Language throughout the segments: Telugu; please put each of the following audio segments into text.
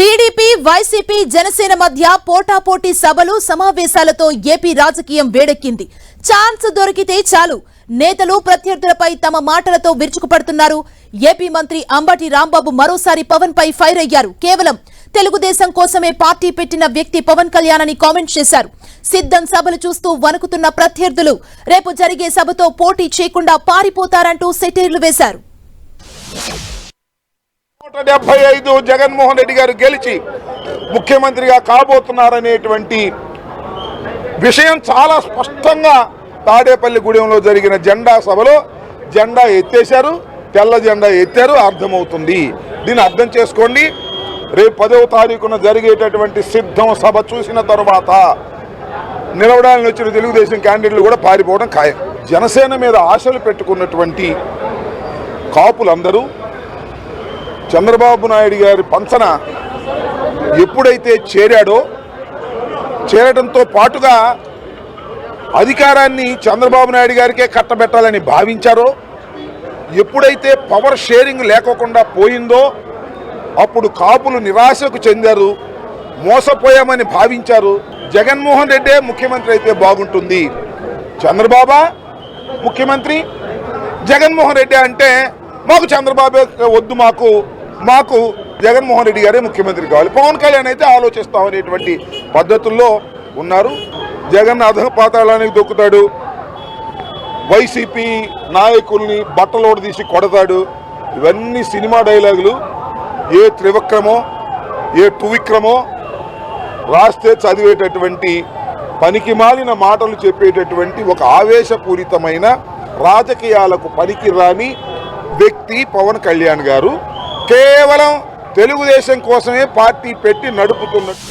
టీడీపీ వైసీపీ జనసేన మధ్య పోటాపోటీ సభలు సమావేశాలతో ఏపీ రాజకీయం వేడెక్కింది. ఛాన్స్ దొరికితే చాలు నేతలు ప్రత్యర్థులపై తమ మాటలతో విరుచుకుపడుతున్నారు. ఏపీ మంత్రి అంబటి రాంబాబు మరోసారి పవన్ పై ఫైర్ అయ్యారు. కేవలం తెలుగుదేశం కోసమే పార్టీ పెట్టిన వ్యక్తి పవన్ కళ్యాణ్ అని కామెంట్ చేశారు. సిద్ధం సభలు చూస్తూ వణుకుతున్న ప్రత్యర్థులు రేపు జరిగే సభతో పోటీ చేయకుండా పారిపోతారంటూ సెటైర్లు వేశారు. 175 జగన్మోహన్ రెడ్డి గారు గెలిచి ముఖ్యమంత్రిగా కాబోతున్నారనేటువంటి విషయం చాలా స్పష్టంగా తాడేపల్లిగూడెంలో జరిగిన జెండా సభలో జెండా ఎత్తేశారు, తెల్ల జెండా ఎత్తారు, అర్థమవుతుంది. దీన్ని అర్థం చేసుకోండి. రేపు 10వ తారీఖున జరిగేటటువంటి సిద్ధం సభ చూసిన తర్వాత నిలవడానికి వచ్చిన తెలుగుదేశం క్యాండిడేట్లు కూడా పారిపోవడం ఖాయం. జనసేన మీద ఆశలు పెట్టుకున్నటువంటి కాపులందరూ చంద్రబాబు నాయుడు గారి పంచన ఎప్పుడైతే చేరడంతో పాటుగా అధికారాన్ని చంద్రబాబు నాయుడు గారికే కట్టబెట్టాలని భావించారో, ఎప్పుడైతే పవర్ షేరింగ్ లేకోకుండా పోయిందో అప్పుడు కాపులు నిరాశకు చెందారు, మోసపోయామని భావించారు. జగన్మోహన్ రెడ్డే ముఖ్యమంత్రి అయితే బాగుంటుంది, చంద్రబాబు ముఖ్యమంత్రి, జగన్మోహన్ రెడ్డి అంటే మాకు చంద్రబాబు వద్దు, మాకు జగన్మోహన్ రెడ్డి గారే ముఖ్యమంత్రి కావాలి, పవన్ కళ్యాణ్ అయితే ఆలోచిస్తామనేటువంటి పద్ధతుల్లో ఉన్నారు. జగన్ అధపాతాళానికి దొక్కుతాడు, వైసీపీ నాయకుల్ని బట్టలోడు తీసి కొడతాడు. ఇవన్నీ సినిమా డైలాగులు. ఏ త్రివిక్రమో ఏ టువిక్రమో రాస్తే చదివేటటువంటి పనికి మాలిన మాటలు చెప్పేటటువంటి ఒక ఆవేశపూరితమైన రాజకీయాలకు పనికి రాని వ్యక్తి పవన్ కళ్యాణ్ గారు. కేవలం తెలుగుదేశం కోసమే పార్టీ పెట్టి నడుపుతున్నట్టు.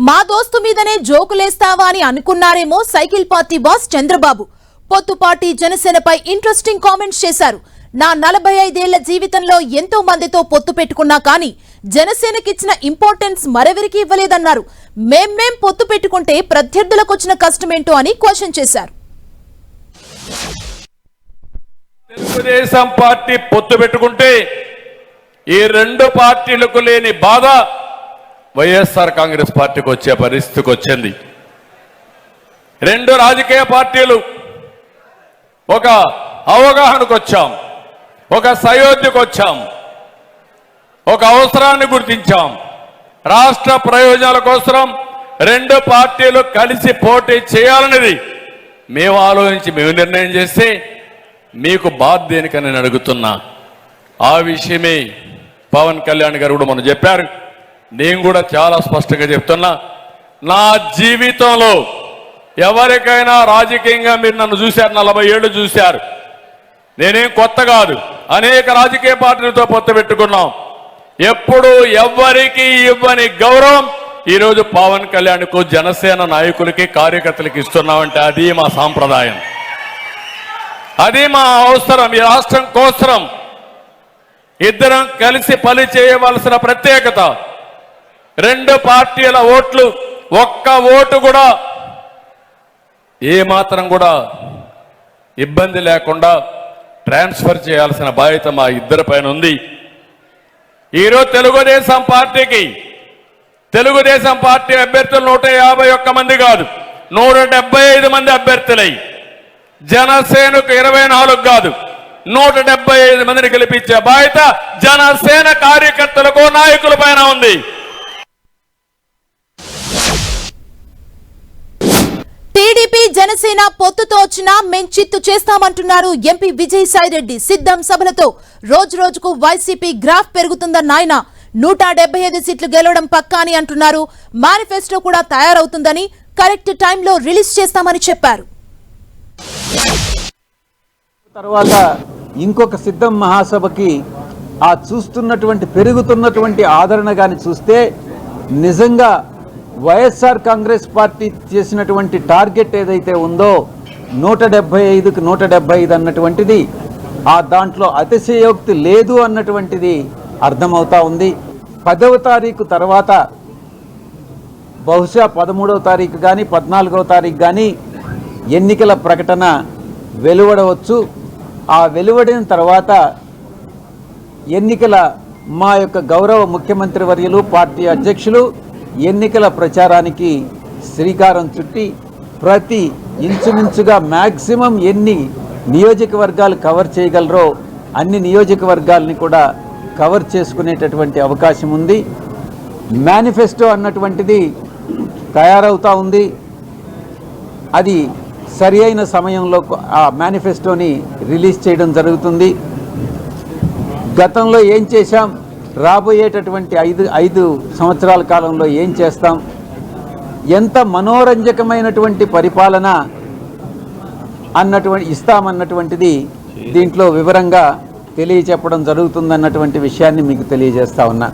మా దోస్తు మీదనే జోకులేస్తావా అని అనుకున్నారేమో సైకిల్ పార్టీ బాస్ చంద్రబాబు. పొత్తు పార్టీ జనసేనపై ఇంట్రెస్టింగ్ కామెంట్స్ చేశారు. నా 45 ఏళ్ల జీవితంలో ఎంతో మందితో పొత్తు పెట్టుకున్నా కానీ జనసేనకిచ్చిన ఇంపార్టెన్స్ మరెవరికి ఇవ్వలేదన్నారు. మేం పొత్తు పెట్టుకుంటే ప్రత్యర్థులకు వచ్చిన కష్టమేంటో అని క్వశ్చన్ చేశారు. తెలుగుదేశం పార్టీ పొత్తు పెట్టుకుంటే ఈ రెండు పార్టీలకు లేని బాధ వైఎస్ఆర్ కాంగ్రెస్ పార్టీకి వచ్చే పరిస్థితికి వచ్చింది. రెండు రాజకీయ పార్టీలు ఒక అవగాహనకు వచ్చాం, ఒక సయోధ్యకు వచ్చాం, ఒక అవసరాన్ని గుర్తించాం. రాష్ట్ర ప్రయోజనాల కోసం రెండు పార్టీలు కలిసి పోటీ చేయాలనేది మేము ఆలోచించి మేము నిర్ణయం చేస్తే మీకు బాధ దేనికని నేను అడుగుతున్నా. ఆ విషయమే పవన్ కళ్యాణ్ గారు కూడా మనం చెప్పారు. నేను కూడా చాలా స్పష్టంగా చెప్తున్నా, నా జీవితంలో ఎవరికైనా రాజకీయంగా మీరు నన్ను చూశారు, 40 ఏళ్ళు చూశారు. నేనేం కొత్త కాదు, అనేక రాజకీయ పార్టీలతో పొత్తు పెట్టుకున్నాం. ఎప్పుడు ఎవ్వరికి ఇవ్వని గౌరవం ఈరోజు పవన్ కళ్యాణ్కు జనసేన నాయకులకి కార్యకర్తలకి ఇస్తున్నామంటే అది మా సాంప్రదాయం, అది మా అవసరం. ఈ రాష్ట్రం కోసం ఇద్దరం కలిసి పని చేయవలసిన ప్రత్యేకత. రెండు పార్టీల ఓట్లు ఒక్క ఓటు కూడా ఏమాత్రం కూడా ఇబ్బంది లేకుండా ట్రాన్స్ఫర్ చేయాల్సిన బాధ్యత మా ఇద్దరి పైన ఉంది. ఈరోజు తెలుగుదేశం పార్టీ అభ్యర్థులు 151 మంది కాదు, 175 మంది అభ్యర్థులై జనసేనకు 24 కాదు 175 మందిని గెలిపించే బాధ్యత జనసేన కార్యకర్తలకు నాయకుల పైన ఉంది. టీడీపీ జనసేన పొత్తుతో వచ్చినా మేం చిత్తు చేస్తామంటున్నారు ఎంపీ విజయసాయిరెడ్డి. సిద్ధం సభలతో రోజు రోజుకు వైసీపీ గ్రాఫ్ పెరుగుతుందన్న ఆయన 175 సీట్లు గెలవడం పక్కా అని అంటున్నారు. మేనిఫెస్టో కూడా తయారవుతుందని, కరెక్ట్ టైంలో రిలీజ్ చేస్తామని చెప్పారు. తర్వాత ఇంకొక సిద్ధం మహాసభకి ఆ చూస్తున్నటువంటి పెరుగుతున్నటువంటి ఆదరణ గాని చూస్తే నిజంగా వైఎస్ఆర్ కాంగ్రెస్ పార్టీ చేసినటువంటి టార్గెట్ ఏదైతే ఉందో 175కి 175 అన్నటువంటిది ఆ దాంట్లో అతిశయోక్తి లేదు అన్నటువంటిది అర్థమవుతా ఉంది. 10వ తారీఖు తర్వాత బహుశా 13వ తారీఖు కానీ 14వ తారీఖు కానీ ఎన్నికల ప్రకటన వెలువడవచ్చు. ఆ వెలువడిన తర్వాత ఎన్నికల మా యొక్క గౌరవ ముఖ్యమంత్రి వర్యులు పార్టీ అధ్యక్షులు ఎన్నికల ప్రచారానికి శ్రీకారం చుట్టి ప్రతి ఇంచుమించుగా మ్యాక్సిమం ఎన్ని నియోజకవర్గాలు కవర్ చేయగలరో అన్ని నియోజకవర్గాలని కూడా కవర్ చేసుకునేటటువంటి అవకాశం ఉంది. మేనిఫెస్టో అన్నటువంటిది తయారవుతూ ఉంది. అది సరి అయిన సమయంలో ఆ మేనిఫెస్టోని రిలీజ్ చేయడం జరుగుతుంది. గతంలో ఏం చేశాం, రాబోయేటటువంటి ఐదు సంవత్సరాల కాలంలో ఏం చేస్తాం, ఎంత మనోరంజకమైనటువంటి పరిపాలన ఇస్తామన్నటువంటిది దీంట్లో వివరంగా తెలియచెప్పడం జరుగుతుందన్నటువంటి విషయాన్ని మీకు తెలియజేస్తా ఉన్నా.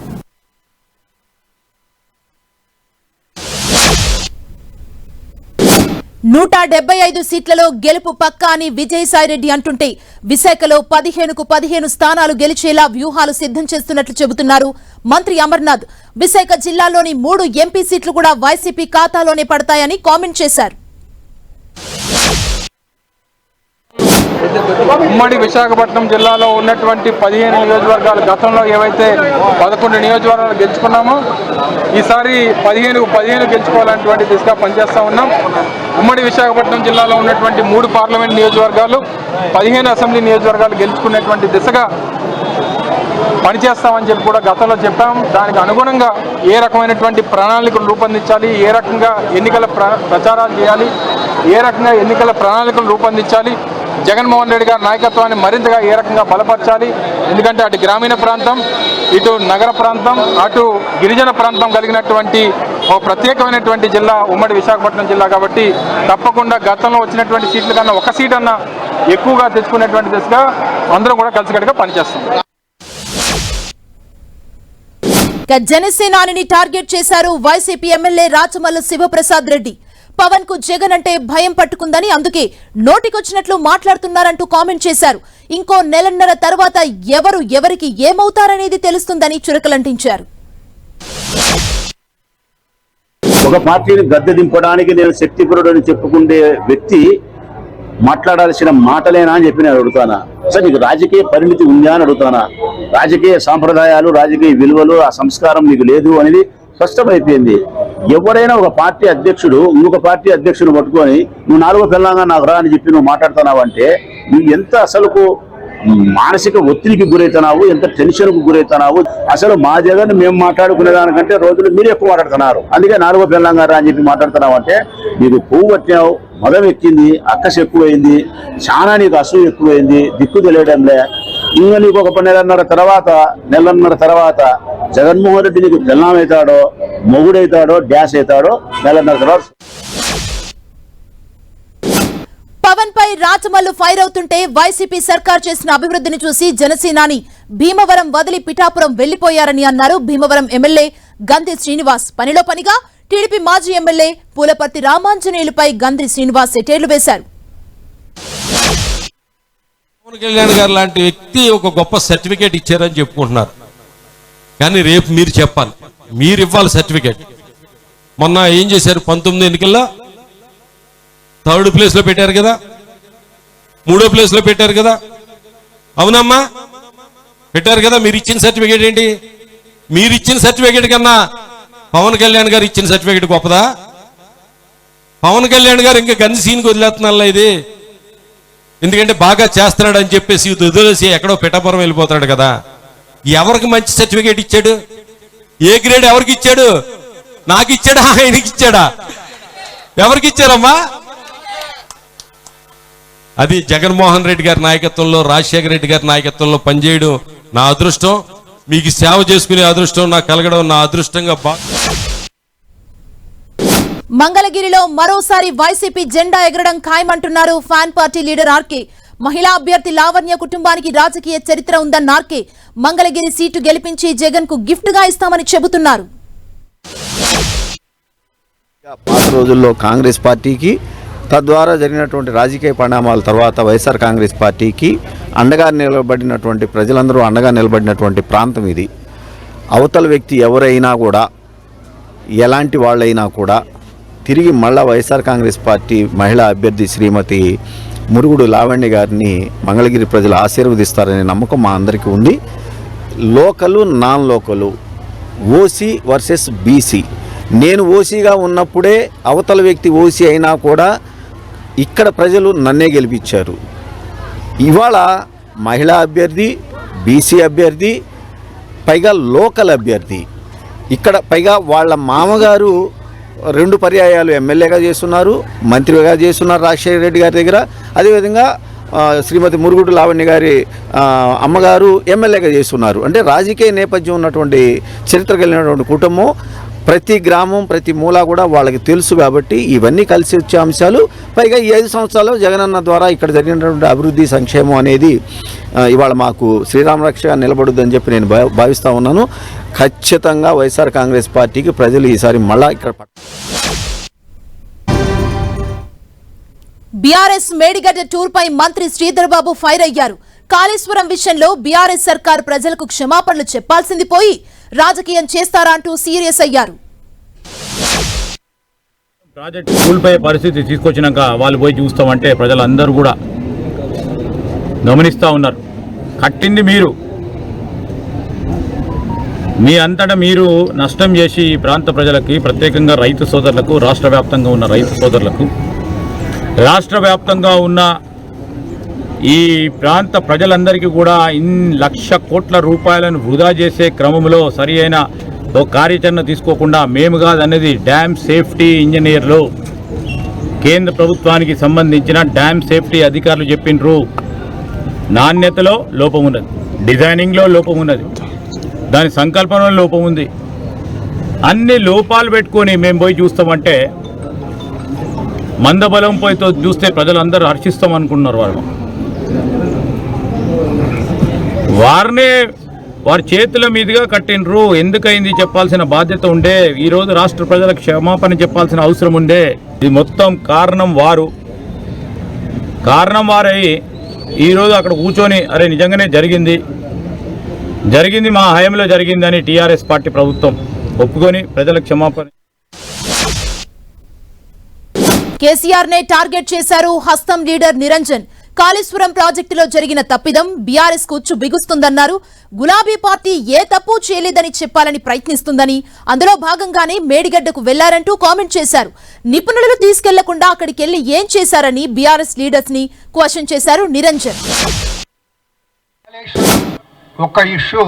175 సీట్లలో గెలుపు పక్కా అని విజయసాయిరెడ్డి అంటుంటే విశాఖలో 15కు 15 స్థానాలు గెలిచేలా వ్యూహాలు సిద్ధం చేస్తున్నట్లు చెబుతున్నారు మంత్రి అమర్నాథ్. విశాఖ జిల్లాలోని 3 ఎంపీ సీట్లు కూడా వైసీపీ ఖాతాలోనే పడతాయని కామెంట్ చేశారు. ఉమ్మడి విశాఖపట్నం జిల్లాలో ఉన్నటువంటి 15 నియోజకవర్గాలు, గతంలో ఏవైతే 11 నియోజకవర్గాలు గెలుచుకున్నామో ఈసారి 15కు 15 గెలుచుకోవాలనేటువంటి దిశగా పనిచేస్తూ ఉన్నాం. ఉమ్మడి విశాఖపట్నం జిల్లాలో ఉన్నటువంటి 3 పార్లమెంట్ నియోజకవర్గాలు, 15 అసెంబ్లీ నియోజకవర్గాలు గెలుచుకునేటువంటి దిశగా పనిచేస్తామని చెప్పి కూడా గతంలో చెప్పాం. దానికి అనుగుణంగా ఏ రకమైనటువంటి ప్రణాళికలు రూపొందించాలి, ఏ రకంగా ఎన్నికల ప్రచారాలు చేయాలి, ఏ రకంగా ఎన్నికల ప్రణాళికలు రూపొందించాలి, జగన్మోహన్ రెడ్డి గారి నాయకత్వాన్ని మరింతగా ఏ రకంగా బలపరచాలి. ఎందుకంటే అటు గ్రామీణ ప్రాంతం, ఇటు నగర ప్రాంతం, అటు గిరిజన ప్రాంతం కలిగినటువంటి ఒక ప్రత్యేకమైనటువంటి జిల్లా ఉమ్మడి విశాఖపట్నం జిల్లా. కాబట్టి తప్పకుండా గతంలో వచ్చినటువంటి సీట్ల కన్నా ఒక సీట్ అన్నా ఎక్కువగా తెచ్చుకునేటువంటి దిశగా అందరం కూడా కలిసికట్టుగా పనిచేస్తాం. జనసేనాని టార్గెట్ చేశారు వైసీపీ ఎమ్మెల్యే రాచమల్లు శివప్రసాద్ రెడ్డి. పవన్ కు జగన్ అంటే భయం పట్టుకుందని, అందుకే నోటికొచ్చినట్లు మాట్లాడుతున్నారంటూ కామెంట్ చేశారు. ఇంకో నెలన్నర తర్వాత ఎవరికి ఏమవుతారనేది తెలుస్తుందని చురకలంటించారు. ఒక పార్టీని గద్దె దింపడానికి నేను శక్తిపరుడు అని చెప్పుకునే వ్యక్తి మాట్లాడాల్సిన మాటలేనా అని చెప్పి నేను అడుగుతానా? సార్, నీకు రాజకీయ పరిణితి ఉందా అని అడుగుతానా? రాజకీయ సాంప్రదాయాలు, రాజకీయ విలువలు, ఆ సంస్కారం నీకు లేదు అనేది స్పష్టమైపోయింది. ఎవరైనా ఒక పార్టీ అధ్యక్షుడు ఇంకొక పార్టీ అధ్యక్షుడు పట్టుకొని నువ్వు 4వ పిల్లంగా నాకు రా అని చెప్పి నువ్వు మాట్లాడుతున్నావు అంటే నువ్వు ఎంత అసలుకు మానసిక ఒత్తిడికి గురవుతున్నావు, ఎంత టెన్షన్కు గురవుతున్నావు. అసలు మా జగన్ మేము మాట్లాడుకునే దానికంటే రోజులు మీరు ఎక్కువ మాట్లాడుతున్నారు. అందుకే 4వ పిల్లంగా రా అని చెప్పి మాట్లాడుతున్నావు అంటే నీకు పువ్వు పట్టినావు, మదం ఎక్కింది, అక్కస ఎక్కువైంది, చాలా నీకు అసూయ ఎక్కువైంది, దిక్కు తెలియడంలే. ఇంకా నీకు ఒక నెలన్నర తర్వాత జగన్మోహన్ రెడ్డి నీకు పిల్లం అవుతాడో, మొగుడైతాడో, డ్యాష్ అవుతాడో నెలన్నర తర్వాత. పవన్ పై రాచమల్లు ఫైర్ అవుతుంటే వైసీపీ సర్కార్ చేసిన అభివృద్ధిని చూసి జనసేనాని భీమవరం వదిలి పిఠాపురం వెళ్లిపోయారని అన్నారు భీమవరం ఎమ్మెల్యే గంధి శ్రీనివాస్. పనిలో పనిగా టీడీపీ మాజీ ఎమ్మెల్యే పూలపర్తి రామాంజనేయులపై గంధి శ్రీనివాస్ సెటైర్లు వేశారు. పవన్ కళ్యాణ్ గారు లాంటి వ్యక్తి ఒక గొప్ప సర్టిఫికేట్ ఇచ్చారని చెప్పుకుంటున్నారు. కానీ రేపు మీరు చెప్పాలి, మీరు ఇవ్వాలి సర్టిఫికేట్. మొన్న ఏం చేశారు? 19 ఎన్నికల్లో 3rd ప్లేస్లో పెట్టారు కదా, 3వ ప్లేస్లో పెట్టారు కదా, అవునమ్మా పెట్టారు కదా. మీరు ఇచ్చిన సర్టిఫికేట్ ఏంటి? మీరు ఇచ్చిన సర్టిఫికేట్ కన్నా పవన్ కళ్యాణ్ గారు ఇచ్చిన సర్టిఫికేట్ గొప్పదా? పవన్ కళ్యాణ్ గారు ఇంకా గంధి సీన్కి వదిలేస్తున్నారా ఇది? ఎందుకంటే బాగా చేస్తున్నాడు అని చెప్పేసి వదిలేసి ఎక్కడో పిఠాపురం వెళ్ళిపోతాడు కదా. ఎవరికి మంచి సర్టిఫికేట్ ఇచ్చాడు? ఏ గ్రేడ్ ఎవరికి ఇచ్చాడు? నాకు ఇచ్చాడా, ఆయనకి ఇచ్చాడా? ఎవరికి ఇచ్చారమ్మా? అది జగన్మోహన్ రెడ్డి గారి నాయకత్వంలో, రాజశేఖర రెడ్డి గారి నాయకత్వంలో పనిచేయడం నా అదృష్టం. మీకు సేవ చేసుకునే అదృష్టం నాకు కలగడం నా అదృష్టంగా మంగళగిరిలో మరోసారి వైసీపీ జెండా ఎగరడం ఖాయమంటున్నారు ఫ్యాన్ పార్టీ లీడర్ ఆర్కే. మహిళా అభ్యర్థి లావణ్య కుటుంబానికి రాజకీయ చరిత్ర ఉందన్న ఆర్కే మంగళగిరి సీటు గెలిపించి జగన్ కు గిఫ్ట్ గా ఇస్తామని చెబుతున్నారు. పాత రోజుల్లో కాంగ్రెస్ పార్టీకి, తద్వారా జరిగినటువంటి రాజకీయ పరిణామాల తర్వాత వైఎస్ఆర్ కాంగ్రెస్ పార్టీకి అండగా నిలబడినటువంటి ప్రజలందరూ అండగా నిలబడినటువంటి ప్రాంతం ఇది. అవతల వ్యక్తి ఎవరైనా కూడా, ఎలాంటి వాళ్ళైనా కూడా తిరిగి మళ్ళా వైఎస్ఆర్ కాంగ్రెస్ పార్టీ మహిళా అభ్యర్థి శ్రీమతి మురుగుడు లావణ్య గారిని మంగళగిరి ప్రజలు ఆశీర్వదిస్తారనే నమ్మకం మా అందరికీ ఉంది. Local non local, OC versus BC. నేను ఓసీగా ఉన్నప్పుడే అవతల వ్యక్తి ఓసీ అయినా కూడా ఇక్కడ ప్రజలు నన్నే గెలిపించారు. ఇవాళ మహిళా అభ్యర్థి, బీసీ అభ్యర్థి, పైగా లోకల్ అభ్యర్థి, ఇక్కడ పైగా వాళ్ళ మామగారు 2 పర్యాయాలు ఎమ్మెల్యేగా చేస్తున్నారు, మంత్రిగా చేస్తున్నారు రాజశేఖర రెడ్డి గారి దగ్గర. అదేవిధంగా శ్రీమతి మురుగుడు లావణ్య గారి అమ్మగారు ఎమ్మెల్యేగా చేస్తున్నారు. అంటే రాజకీయ నేపథ్యం ఉన్నటువంటి చరిత్ర కలిగినటువంటి కుటుంబం. ప్రతి గ్రామం, ప్రతి మూల కూడా వాళ్ళకి తెలుసు. కాబట్టి ఇవన్నీ కలిసి వచ్చే అంశాలు. పైగా ఈ 5 సంవత్సరాలు జగనన్న ద్వారా ఇక్కడ జరిగినటువంటి అభివృద్ధి, సంక్షేమం అనేది ఇవాళ మాకు శ్రీరామ రక్షగా నిలబడుద్దని చెప్పి నేను భావిస్తూ ఉన్నాను. ఖచ్చితంగా వైఎస్ఆర్ కాంగ్రెస్ పార్టీకి ప్రజలు ఈసారి మళ్ళా ఇక్కడ బీఆర్ఎస్ మేడిగడ్డ టూర్ పై మంత్రి శ్రీధర్ బాబు ఫైర్ అయ్యారు. కాళేశ్వరం విషయంలో బీఆర్ఎస్ సర్కార్ ప్రజలకు క్షమాపణలు చెప్పాల్సింది పోయి రాజకీయం చేస్తారా అంటూ సీరియస్ అయ్యారు. ప్రాజెక్ట్ కూలిపోయే పరిస్థితి తీసుకొచ్చినాక వాళ్ళు పోయి చూస్తామంటే ప్రజలందరూ కూడా గమనిస్తూ ఉన్నారు. కట్టింది మీరు, మీ అంతటా మీరు నష్టం చేసి ఈ ప్రాంత ప్రజలకి, ప్రత్యేకంగా రైతు సోదరులకు, రాష్ట్ర వ్యాప్తంగా ఉన్న రైతు సోదరులకు, రాష్ట్ర వ్యాప్తంగా ఉన్న ఈ ప్రాంత ప్రజలందరికీ కూడా 1,00,000 కోట్ల రూపాయలను వృధా చేసే క్రమంలో సరి అయిన ఓ కార్యాచరణ తీసుకోకుండా, మేము కాదనేది డ్యామ్ సేఫ్టీ ఇంజనీర్లు, కేంద్ర ప్రభుత్వానికి సంబంధించిన డ్యామ్ సేఫ్టీ అధికారులు చెప్పిండ్రు. నాణ్యతలో లోపం ఉన్నది, డిజైనింగ్లో లోపం ఉన్నది, దాని సంకల్పనలో లోపం ఉంది. అన్ని లోపాలు పెట్టుకొని మేము పోయి చూస్తామంటే మందబలం పోయితో చూస్తే ప్రజలందరూ హర్షిస్తాం అనుకుంటున్నారు. వారినే వారి చేతుల మీదుగా కట్టినరు. ఎందుకైంది చెప్పాల్సిన బాధ్యత ఉండే. ఈరోజు రాష్ట్ర ప్రజలకు క్షమాపణ చెప్పాల్సిన అవసరం ఉండే. ఇది మొత్తం కారణం వారై ఈరోజు అక్కడ కూర్చొని అరే నిజంగానే జరిగింది మా హయాంలో జరిగిందని టీఆర్ఎస్ పార్టీ ప్రభుత్వం ఒప్పుకొని ప్రజలకు క్షమాపణ. కేసీఆర్ నే టార్గెట్ చేశారు హస్తం లీడర్ నిరంజన్. కాళేశ్వరం ప్రాజెక్టులో జరిగిన తప్పిదం బీఆర్ఎస్ కు ఉచ్చు బిగుస్తుందన్నారు. గులాబీ పార్టీ ఏ తప్పు చేయలేదని చెప్పాలని ప్రయత్నిస్తుందని, అందులో భాగంగానే మేడిగడ్డకు వెళ్లారంటూ కామెంట్ చేశారు. నిపుణులను తీసుకెళ్లకుండా అక్కడికి వెళ్లి ఏం చేశారని బీఆర్ఎస్ లీడర్స్ ని క్వశ్చన్ చేశారు నిరంజన్. ఒక ఇష్యూ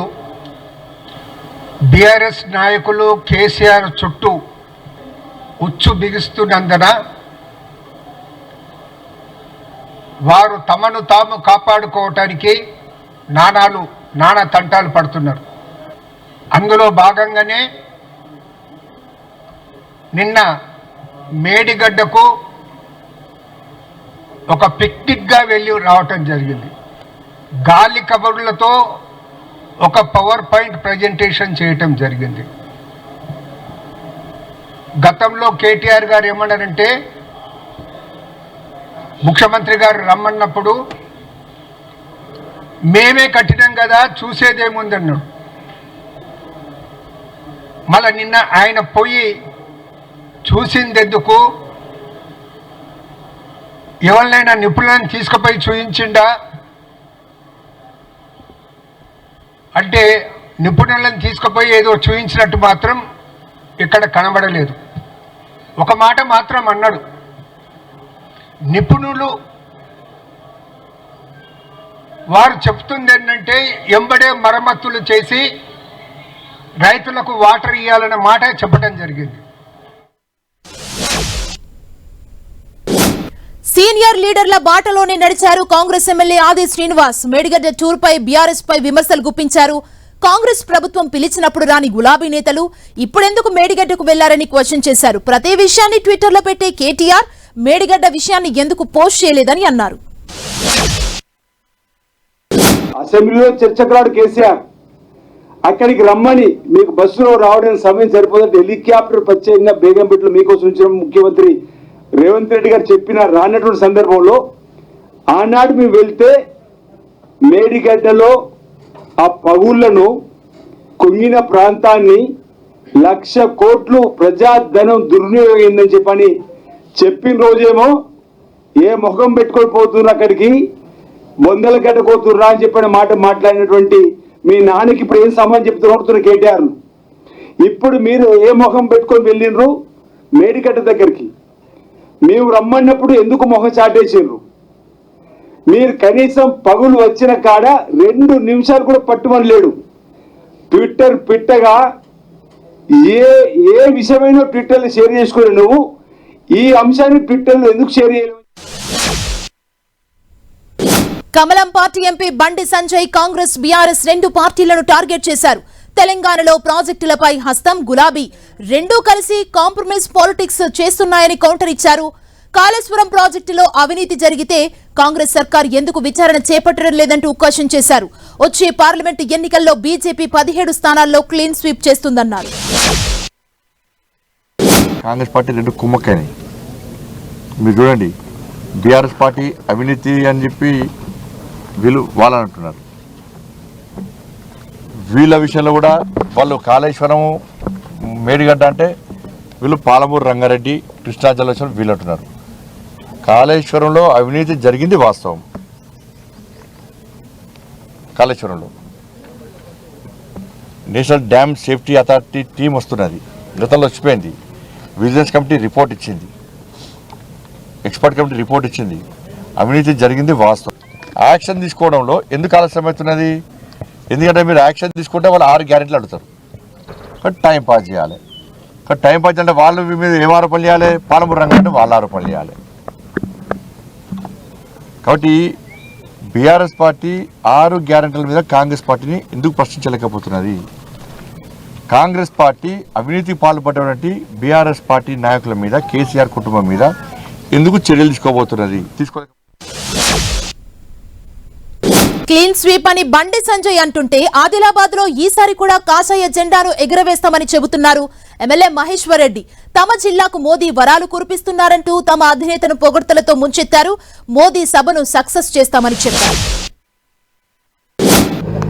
బీఆర్ఎస్ నాయకులు కేసీఆర్ చుట్టూ ఉచ్చు బిగుస్తున్నందున వారు తమను తాము కాపాడుకోవటానికి నానా తంటాలు పడుతున్నారు. అందులో భాగంగానే నిన్న మేడిగడ్డకు ఒక పిక్నిక్గా వెళ్ళి రావటం జరిగింది. గాలి కబుర్లతో ఒక పవర్ పాయింట్ ప్రజెంటేషన్ చేయటం జరిగింది. గతంలో కేటీఆర్ గారు ఏమన్నారంటే, ముఖ్యమంత్రి గారు రమ్మన్నప్పుడు మేమే కట్టినాం కదా చూసేదేముందన్నాడు. మళ్ళీ నిన్న ఆయన పోయి చూసిందెందుకు, ఎవరినైనా నిపుణులను తీసుకుపోయి చూయించిండా అంటే నిపుణులను తీసుకుపోయి ఏదో చూయించినట్టు మాత్రం ఇక్కడ కనబడలేదు. ఒక మాట మాత్రం అన్నాడు, నిపుణులు వారు చెప్తుంది ఏంటంటే ఎంబడే మరమ్మతులు చేసి రైతులకు వాటర్ ఇవ్వాలన్న మాట చెప్పడం జరిగింది. సీనియర్ లీడర్ల బాటలోనే నడిచారు కాంగ్రెస్ ఎమ్మెల్యే ఆది శ్రీనివాస్. మేడిగడ్డ టూర్ పై బీఆర్ఎస్ పై విమర్శలు గుప్పించారు. కాంగ్రెస్ ప్రభుత్వం పిలిచినప్పుడు రాని గులాబీ నేతలు ఇప్పుడెందుకు మేడిగడ్డకు వెళ్లారని క్వశ్చన్ చేశారు. ప్రతి విషయాన్ని ట్విట్టర్లో పెట్టే కేటీఆర్ మేడిగడ్డ విషయాన్ని ఎందుకు పోస్ట్ చేయలేదని అన్నారు. అసెంబ్లీలో చర్చకు రాడు కేసీఆర్, అక్కడికి రమ్మని మీకు బస్సులో రావడానికి సమయం సరిపోదంటే హెలికాప్టర్ ప్రత్యేకంగా బేగంపేటలో మీకోసం ఉంచిన ముఖ్యమంత్రి రేవంత్ రెడ్డి గారు చెప్పిన రానటువంటి సందర్భంలో ఆనాడు మేము వెళ్తే మేడిగడ్డలో ఆ పగుళ్లను కుంగిన ప్రాంతాన్ని 1,00,000 కోట్లు ప్రజాధనం దుర్వినియోగమైందని చెప్పిన రోజేమో ఏ ముఖం పెట్టుకొని పోతున్నారు అక్కడికి, బొందల గడ్డకోతుర్రా అని చెప్పిన మాట మాట్లాడినటువంటి మీ నాన్నకి ఇప్పుడు ఏం సమాధానం చెప్తున్నా కేటీఆర్ను. ఇప్పుడు మీరు ఏ మొహం పెట్టుకొని వెళ్ళిండ్రు మేడిగడ్డ దగ్గరికి? మేము రమ్మన్నప్పుడు ఎందుకు మొహం చాటేసిండ్రు? మీరు కనీసం పగులు వచ్చిన కాడ 2 నిమిషాలు కూడా పట్టుమని లేడు. ట్విట్టర్ పిట్టగా ఏ విషయమైనా ట్విట్టర్లో షేర్ చేసుకుని నువ్వు ఈ అంశాన్ని ట్విట్టర్లో ఎందుకు షేర్ చేయలేవు? కమలం party MP Bandi Sanjay Congress BRS 2 పార్టీలను టార్గెట్ చేశారు. తెలంగాణలో ప్రాజెక్టులపై హస్తం గులాబీ రెండూ కలిసి కాంప్రమైజ్ పాలిటిక్స్ చేస్తున్నాయని కౌంటర్ ఇచ్చారు. కాళేశ్వరం ప్రాజెక్టులో అవినీతి జరిగితే కాంగ్రెస్ సర్కార్ ఎందుకు విచారణ చేపట్టడం లేదంటూ క్వశ్చన్ చేశారు. వచ్చే పార్లమెంటు ఎన్నికల్లో బీజేపీ 17 స్థానాల్లో క్లీన్ స్వీప్ చేస్తుందన్నారు. కాంగ్రెస్ పార్టీ 2 కుమ్మక్కని మీరు చూడండి. బీఆర్ఎస్ పార్టీ అవినీతి అని చెప్పి వీళ్ళు వాళ్ళని అంటున్నారు. వీళ్ళ విషయంలో కూడా వాళ్ళు కాళేశ్వరం మేడిగడ్డ అంటే వీళ్ళు పాలమూరు రంగారెడ్డి కృష్ణా జలాశయం వీళ్ళు అంటున్నారు. కాళేశ్వరంలో అవినీతి జరిగింది వాస్తవం. కాళేశ్వరంలో national dam safety authority team వస్తున్నది, గతంలో వచ్చిపోయింది. విజిలెన్స్ కమిటీ రిపోర్ట్ ఇచ్చింది, ఎక్స్పర్ట్ కమిటీ రిపోర్ట్ ఇచ్చింది. అవినీతి జరిగింది వాస్తవం. యాక్షన్ తీసుకోవడంలో ఎందుకు ఆలస్యం అవుతున్నది? ఎందుకంటే మీరు యాక్షన్ తీసుకుంటే వాళ్ళు 6 గ్యారెంటీలు అడుగుతారు. కానీ టైం పాస్ చేయాలి. కానీ టైం పాస్ అంటే వాళ్ళు మీద ఏం ఆరోపణలు చేయాలి? పాలమూరు రంగం అంటే వాళ్ళ ఆరోపణలు చేయాలి. కాబట్టి బీఆర్ఎస్ పార్టీ 6 గ్యారెంటీల మీద కాంగ్రెస్ పార్టీని ఎందుకు ప్రశ్నించలేకపోతున్నది? కాంగ్రెస్ పార్టీ అవినీతికి పాల్పడినటువంటి బీఆర్ఎస్ పార్టీ నాయకుల మీద, కేసీఆర్ కుటుంబం మీద ఎందుకు చర్యలు తీసుకోబోతున్నది? క్లీన్ స్వీప్ అని బండి సంజయ్ అంటుంటే ఆదిలాబాద్ లో ఈసారి కూడా కాషాయ జెండాను ఎగురవేస్తామని చెబుతున్నారు ఎమ్మెల్యే మహేశ్వర్ రెడ్డి. తమ జిల్లాకు మోదీ వరాలు కురిపిస్తున్నారంటూ తమ అధినేతను పొగడ్తలతో ముంచెత్తారు. మోదీ సభను సక్సెస్ చేస్తామని చెప్పారు.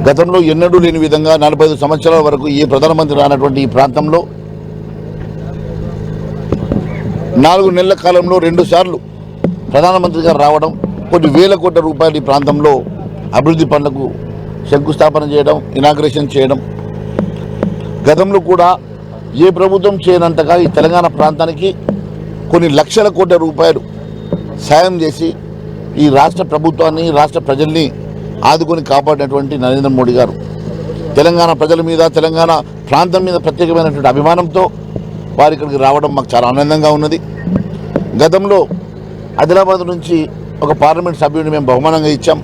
గతంలో ఎన్నడూ లేని విధంగా 45 సంవత్సరాల వరకు ఏ ప్రధానమంత్రి రానటువంటి ఈ ప్రాంతంలో 4 నెలల కాలంలో 2 సార్లు ప్రధానమంత్రి గారు రావడం, కొన్ని వేల కోట్ల రూపాయలు ఈ ప్రాంతంలో అభివృద్ధి పనులకు శంకుస్థాపన చేయడం, ఇనాగ్రేషన్ చేయడం. గతంలో కూడా ఏ ప్రభుత్వం చేయనంతగా ఈ తెలంగాణ ప్రాంతానికి కొన్ని లక్షల కోట్ల రూపాయలు సాయం చేసి ఈ రాష్ట్ర ప్రభుత్వాన్ని, రాష్ట్ర ప్రజల్ని ఆదుకొని కాపాడినటువంటి నరేంద్ర మోడీ గారు తెలంగాణ ప్రజల మీద, తెలంగాణ ప్రాంతం మీద ప్రత్యేకమైనటువంటి అభిమానంతో వారు ఇక్కడికి రావడం మాకు చాలా ఆనందంగా ఉన్నది. గతంలో ఆదిలాబాద్ నుంచి ఒక పార్లమెంట్ సభ్యుడిని మేము బహుమానంగా ఇచ్చాం.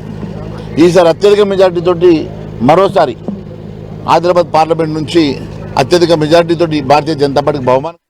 ఈసారి అత్యధిక మెజార్టీతోటి మరోసారి ఆదిలాబాద్ పార్లమెంట్ నుంచి అత్యధిక మెజార్టీతోటి భారతీయ జనతా పార్టీకి బహుమానం